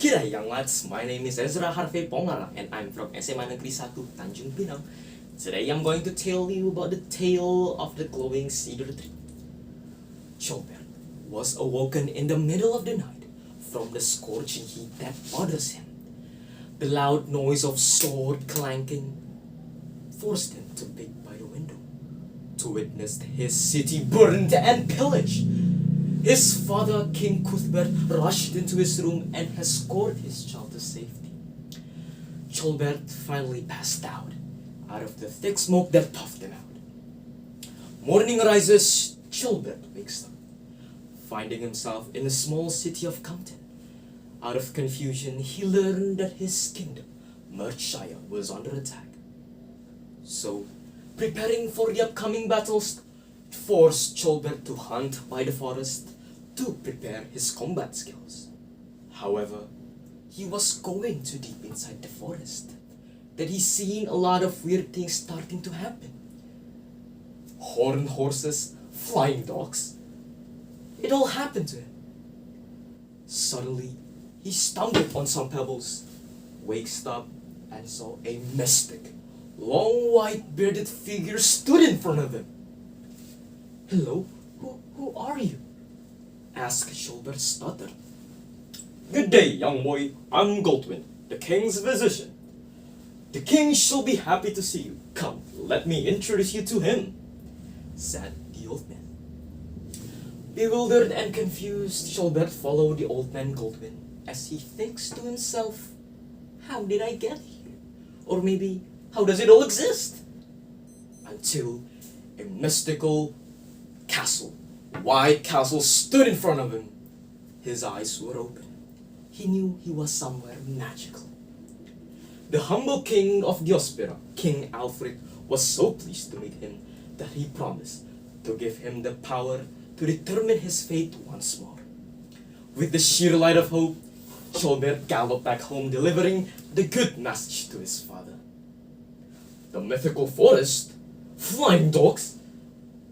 G'day young lads, my name is Ezra Harvey Pongarrang and I'm from SMAN Negeri 1 Tanjungpinang. Today I'm going to tell you about the tale of the Glowing Cedar Tree. Ceolbert was awoken in the middle of the night from the scorching heat that bothers him. The loud noise of sword clanking forced him to peek by the window to witness his city burned and pillaged. His father, King Cuthbert, rushed into his room and escorted his child to safety. Ceolbert finally passed out of the thick smoke that puffed him out. Morning rises, Ceolbert wakes up, finding himself in a small city of Compton. Out of confusion, he learned that his kingdom, Merdscire, was under attack. So, preparing for the upcoming battles, forced Ceolbert to hunt by the forest to prepare his combat skills. However, he was going too deep inside the forest that he seen a lot of weird things starting to happen. Horned horses, flying dogs. It all happened to him. Suddenly, he stumbled on some pebbles, wakes up, and saw a mystic, long white bearded figure stood in front of him. "Hello, who are you?" asked Ceolbert stuttered. "Good day, young boy. I'm Goldwyn, the king's physician. The king shall be happy to see you. Come, let me introduce you to him," said the old man. Bewildered and confused, Ceolbert followed the old man Goldwyn as he thinks to himself, "How did I get here? Or maybe, how does it all exist?" Until a mystical castle, white castle, stood in front of him. His eyes were open. He knew he was somewhere magical. The humble king of Diospyra, King Alfred, was so pleased to meet him that he promised to give him the power to determine his fate once more. With the sheer light of hope, Ceolbert galloped back home, delivering the good message to his father. "The mythical forest? Flying dogs?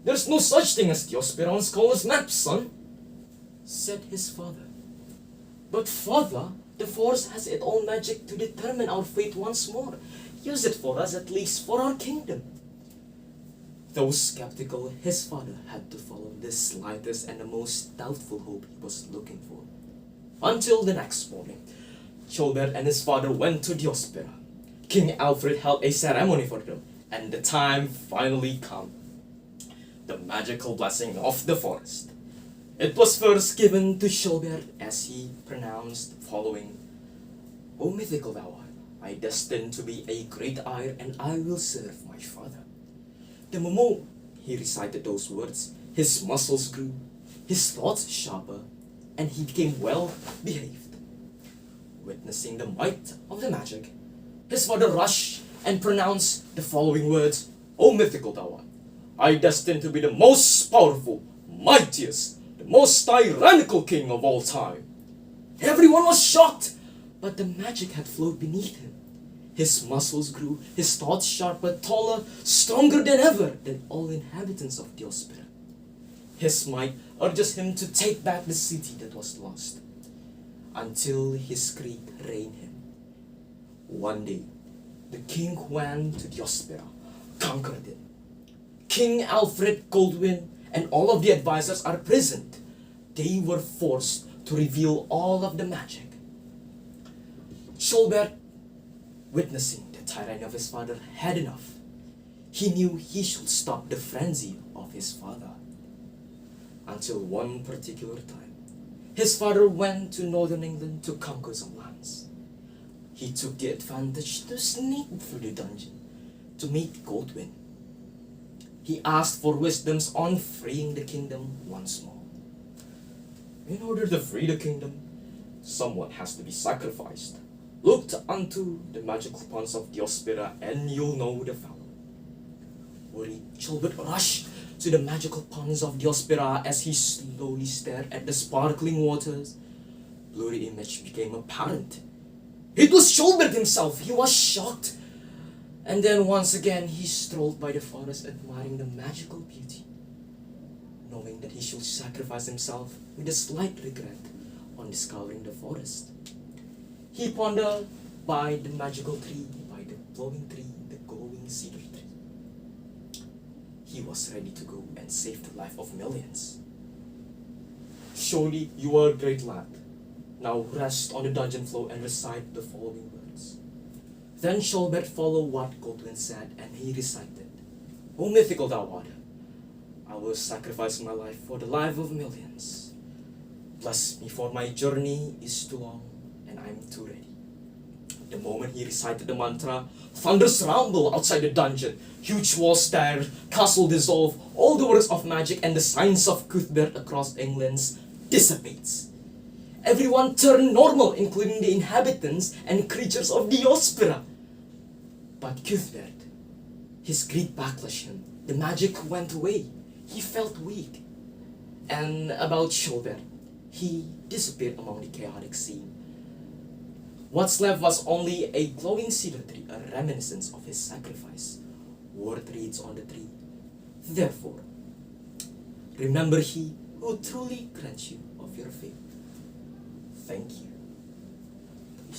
There's no such thing as Diospyra on Scholar's map, son," said his father. "But father, the forest has its own magic to determine our fate once more. Use it for us, at least for our kingdom." Though skeptical, his father had to follow the slightest and the most doubtful hope he was looking for. Until the next morning, Ceolbert and his father went to Diospyra. King Alfred held a ceremony for them, and the time finally came. The magical blessing of the forest. It was first given to Ceolbert as he pronounced the following: "O mythical thou art, I destined to be a great heir, and I will serve my father." The moment he recited those words, his muscles grew, his thoughts sharper, and he became well behaved. Witnessing the might of the magic, his father rushed and pronounced the following words: "O mythical thou art, I destined to be the most powerful, mightiest, the most tyrannical king of all time." Everyone was shocked, but the magic had flowed beneath him. His muscles grew, his thoughts sharper, taller, stronger than ever than all inhabitants of Diospyra. His might urges him to take back the city that was lost, until his greed reigned him. One day, the king went to Diospyra, conquered it. King Alfred, Goldwyn, and all of the advisors are present. They were forced to reveal all of the magic. Ceolbert, witnessing the tyranny of his father, had enough. He knew he should stop the frenzy of his father. Until one particular time, his father went to northern England to conquer some lands. He took the advantage to sneak through the dungeon to meet Goldwyn. He asked for wisdoms on freeing the kingdom once more. In order to free the kingdom, someone has to be sacrificed. Look unto the magical ponds of Diospyra and you'll know the fellow. Worried, Ceolbert rushed to the magical ponds of Diospyra. As he slowly stared at the sparkling waters, blurry image became apparent. It was Ceolbert himself. He was shocked. And then once again he strolled by the forest, admiring the magical beauty, knowing that he should sacrifice himself with a slight regret on discovering the forest. He pondered by the magical tree, by the glowing tree, the glowing cedar tree. He was ready to go and save the life of millions. Surely you are a great lad. Now rest on the dungeon floor and recite the following words. Then Ceolbert followed what Goldwyn said, and he recited, O mythical thou art, I will sacrifice my life for the life of millions. Bless me, for my journey is too long, and I am too ready. The moment he recited the mantra, thunders rumble outside the dungeon. Huge walls stare, castle dissolve, all the works of magic and the signs of Cuthbert across England dissipates. Everyone turned normal, including the inhabitants and creatures of Diospyra. But Cuthbert, his greed backlash him. The magic went away. He felt weak. And about Ceolbert, he disappeared among the chaotic scene. What's left was only a glowing cedar tree, a reminiscence of his sacrifice. Word reads on the tree, therefore, remember he who truly grants you of your faith. Thank you.